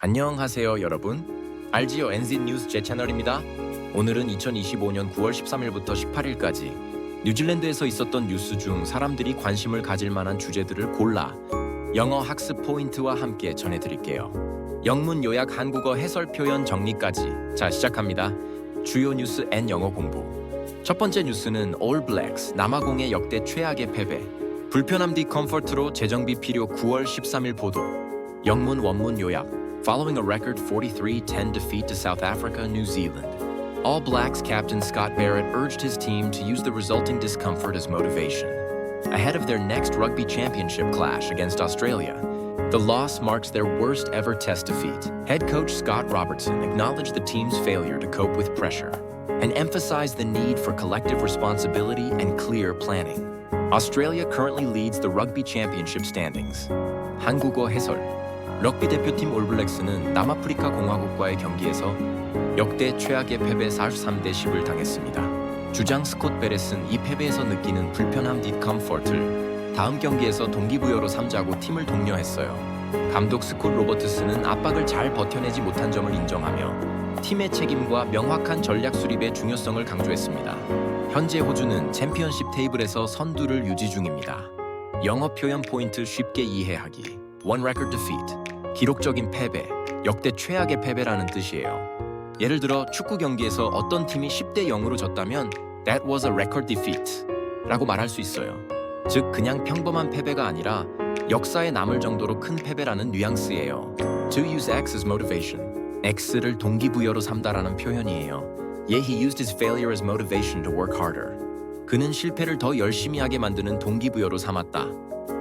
안녕하세요 여러분. RGO NZ 뉴스 제 채널입니다. 오늘은 2025년 9월 13일부터 18일까지 뉴질랜드에서 있었던 뉴스 중 사람들이 관심을 가질 만한 주제들을 골라 영어 학습 포인트와 함께 전해드릴게요. 영문 요약 한국어 해설 표현 정리까지. 자, 시작합니다. 주요 뉴스 N 영어 공부. 첫 번째 뉴스는 All Blacks 남아공의 역대 최악의 패배. 불편함 디컴포트로 재정비 필요 9월 13일 보도. 영문 원문 요약. Following a record 43-10 defeat to South Africa, New Zealand, All Blacks captain Scott Barrett urged his team to use the resulting discomfort as motivation. Ahead of their next rugby championship clash against Australia, the loss marks their worst ever test defeat. Head coach Scott Robertson acknowledged the team's failure to cope with pressure and emphasized the need for collective responsibility and clear planning. Australia currently leads the rugby championship standings. 한국어 해설. 럭비 대표팀 올블랙스는 남아프리카 공화국과의 경기에서 역대 최악의 패배 43대 10을 당했습니다. 주장 스콧 베렛은 이 패배에서 느끼는 불편함 디컴포트를 다음 경기에서 동기부여로 삼자고 팀을 독려했어요. 감독 스콧 로버트스는 압박을 잘 버텨내지 못한 점을 인정하며 팀의 책임과 명확한 전략 수립의 중요성을 강조했습니다. 현재 호주는 챔피언십 테이블에서 선두를 유지 중입니다. 영어 표현 포인트 쉽게 이해하기. One record defeat. 기록적인 패배, 역대 최악의 패배라는 뜻이에요. 예를 들어 축구 경기에서 어떤 팀이 10대 0으로 졌다면 That was a record defeat 라고 말할 수 있어요. 즉 그냥 평범한 패배가 아니라 역사에 남을 정도로 큰 패배라는 뉘앙스예요. To use X as motivation. X를 동기부여로 삼다라는 표현이에요. He used his failure as motivation to work harder. 그는 실패를 더 열심히 하게 만드는 동기부여로 삼았다.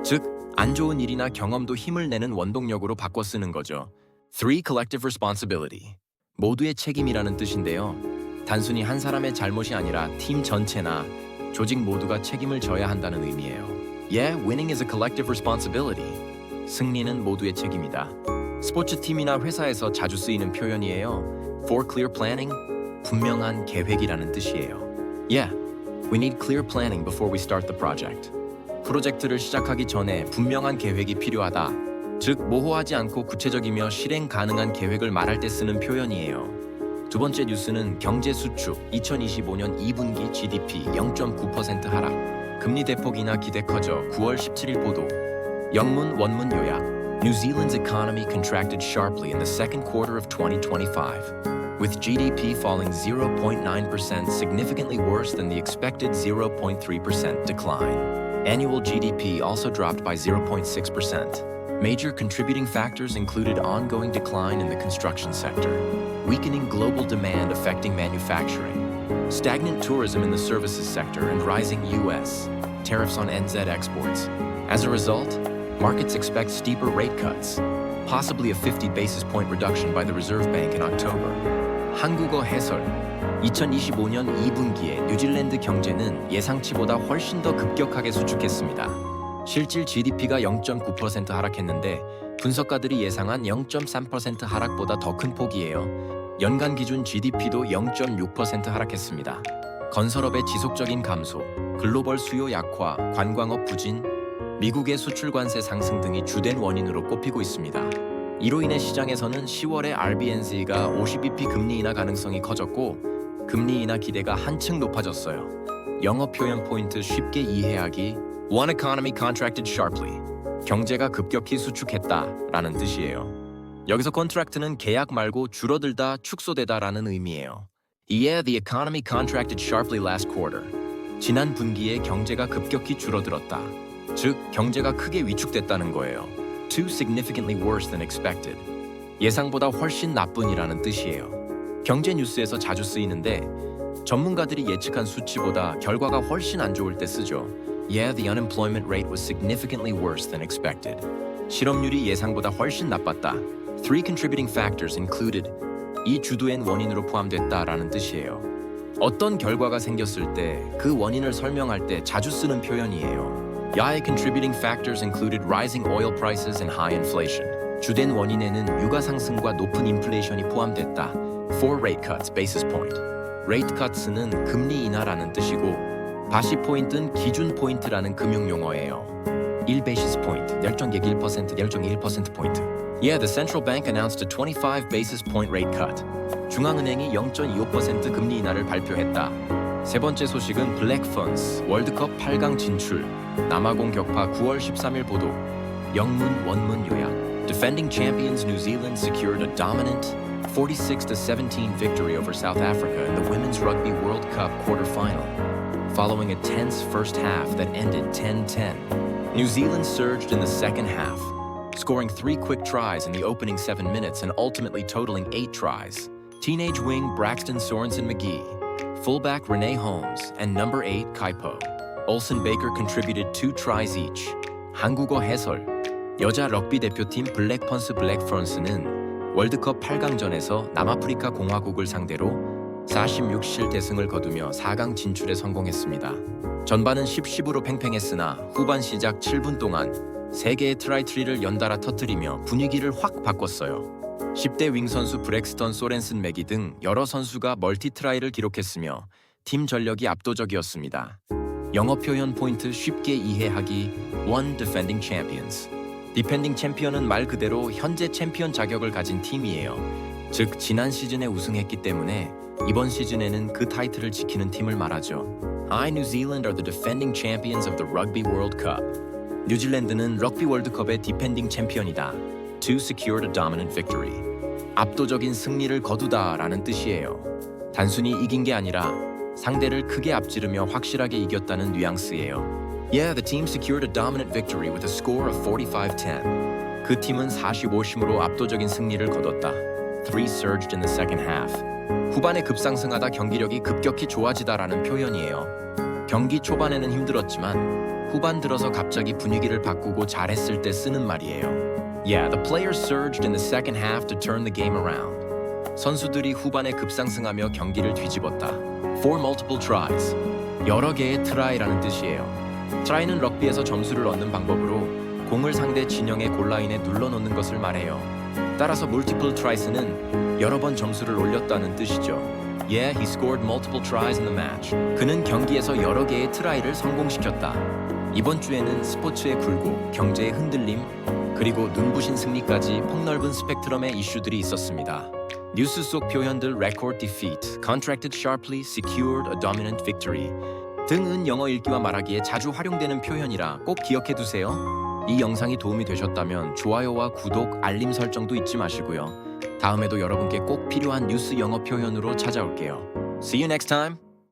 즉 안 좋은 일이나 경험도 힘을 내는 원동력으로 바꿔 쓰는 거죠. 3. Collective responsibility. 모두의 책임이라는 뜻인데요. 단순히 한 사람의 잘못이 아니라 팀 전체나 조직 모두가 책임을 져야 한다는 의미예요. Winning is a collective responsibility. 승리는 모두의 책임이다. 스포츠팀이나 회사에서 자주 쓰이는 표현이에요. For clear planning. 분명한 계획이라는 뜻이에요. We need clear planning before we start the project. 프로젝트를 시작하기 전에 분명한 계획이 필요하다. 즉, 모호하지 않고 구체적이며 실행 가능한 계획을 말할 때 쓰는 표현이에요. 두 번째 뉴스는 경제 수축, 2025년 2분기 GDP 0.9% 하락. 금리 대폭 인하 기대 커져 9월 17일 보도. 영문 원문 요약. New Zealand's economy contracted sharply in the second quarter of 2025, with GDP falling 0.9%, significantly worse than the expected 0.3% decline. Annual GDP also dropped by 0.6%. Major contributing factors included ongoing decline in the construction sector, weakening global demand affecting manufacturing, stagnant tourism in the services sector, and rising U.S. tariffs on NZ exports. As a result, markets expect steeper rate cuts, possibly a 50 basis point reduction by the Reserve Bank in October. 한국어 해설. 2025년 2분기에 뉴질랜드 경제는 예상치보다 훨씬 더 급격하게 수축했습니다. 실질 GDP가 0.9% 하락했는데 분석가들이 예상한 0.3% 하락보다 더 큰 폭이에요. 연간 기준 GDP도 0.6% 하락했습니다. 건설업의 지속적인 감소, 글로벌 수요 약화, 관광업 부진, 미국의 수출 관세 상승 등이 주된 원인으로 꼽히고 있습니다. 이로 인해 시장에서는 10월에 RBNZ가 50bp 금리 인하 가능성이 커졌고 금리 인하 기대가 한층 높아졌어요. 영어 표현 포인트 쉽게 이해하기. One economy contracted sharply. 경제가 급격히 수축했다라는 뜻이에요. 여기서 contract는 계약 말고 줄어들다, 축소되다라는 의미예요. The economy contracted sharply last quarter. 지난 분기에 경제가 급격히 줄어들었다. 즉, 경제가 크게 위축됐다는 거예요. Too significantly worse than expected. 예상보다 훨씬 나쁜이라는 뜻이에요. 경제 뉴스에서 자주 쓰이는데 전문가들이 예측한 수치보다 결과가 훨씬 안 좋을 때 쓰죠. The unemployment rate was significantly worse than expected. 실업률이 예상보다 훨씬 나빴다. 3 contributing factors included. 이 주도엔 원인으로 포함됐다라는 뜻이에요. 어떤 결과가 생겼을 때 그 원인을 설명할 때 자주 쓰는 표현이에요. The contributing factors included rising oil prices and high inflation. 주된 원인에는 유가 상승과 높은 인플레이션이 포함됐다. 4 rate cuts basis point. rate cuts는 금리 인하라는 뜻이고 바시 포인트는 기준 포인트라는 금융 용어예요. 1 basis point, 0.1% 0.1%포인트. Yeah, the central bank announced a 25 basis point rate cut. 중앙은행이 0.25% 금리 인하를 발표했다. 세 번째 소식은 블랙 펀스 월드컵 8강 진출. 남아공 격파 9월 13일 보도. 영문 원문 요약. Defending champions New Zealand secured a dominant 46-17 victory over South Africa in the Women's Rugby World Cup quarter-final, following a tense first half that ended 10-10. New Zealand surged in the second half, scoring 3 quick tries in the opening 7 minutes and ultimately totaling 8 tries. Teenage wing Braxton Sorensen-McGee, fullback Renee Holmes, and number 8 Kaipo Olsen Baker contributed 2 tries each. 한국어 해설. 여자 럭비 대표팀 블랙펀스 블랙펀스는 월드컵 8강전에서 남아프리카 공화국을 상대로 46실 대승을 거두며 4강 진출에 성공했습니다. 전반은 10-10으로 팽팽했으나 후반 시작 7분 동안 3개의 트라이트리를 연달아 터뜨리며 분위기를 확 바꿨어요. 10대 윙 선수 브렉스턴 소렌슨 맥이 등 여러 선수가 멀티 트라이를 기록했으며 팀 전력이 압도적이었습니다. 영어 표현 포인트 쉽게 이해하기. One defending champions. 디펜딩 챔피언은 말 그대로 현재 챔피언 자격을 가진 팀이에요. 즉 지난 시즌에 우승했기 때문에 이번 시즌에는 그 타이틀을 지키는 팀을 말하죠. I, New Zealand are the defending champions of the Rugby World Cup. 뉴질랜드는 럭비 월드컵의 디펜딩 챔피언이다. To secure a dominant victory. 압도적인 승리를 거두다라는 뜻이에요. 단순히 이긴 게 아니라 상대를 크게 앞지르며 확실하게 이겼다는 뉘앙스예요. Yeah, the team secured a dominant victory with a score of 45-10. 그 팀은 45심으로 압도적인 승리를 거뒀다. 3 surged in the second half. 후반에 급상승하다 경기력이 급격히 좋아지다라는 표현이에요. 경기 초반에는 힘들었지만 후반 들어서 갑자기 분위기를 바꾸고 잘했을 때 쓰는 말이에요. Yeah, the players surged in the second half to turn the game around. 선수들이 후반에 급상승하며 경기를 뒤집었다. For multiple tries. 여러 개의 트라이라는 뜻이에요. 트라이는 럭비에서 점수를 얻는 방법으로 공을 상대 진영의 골라인에 눌러놓는 것을 말해요. 따라서 multiple tries는 여러 번 점수를 올렸다는 뜻이죠. Yeah, he scored multiple tries in the match. 그는 경기에서 여러 개의 트라이를 성공시켰다. 이번 주에는 스포츠의 굴곡, 경제의 흔들림, 그리고 눈부신 승리까지 폭넓은 스펙트럼의 이슈들이 있었습니다. 뉴스 속 표현들 record defeat, contracted sharply, secured a dominant victory 등은 영어 읽기와 말하기에 자주 활용되는 표현이라 꼭 기억해 두세요. 이 영상이 도움이 되셨다면 좋아요와 구독, 알림 설정도 잊지 마시고요. 다음에도 여러분께 꼭 필요한 뉴스 영어 표현으로 찾아올게요. See you next time!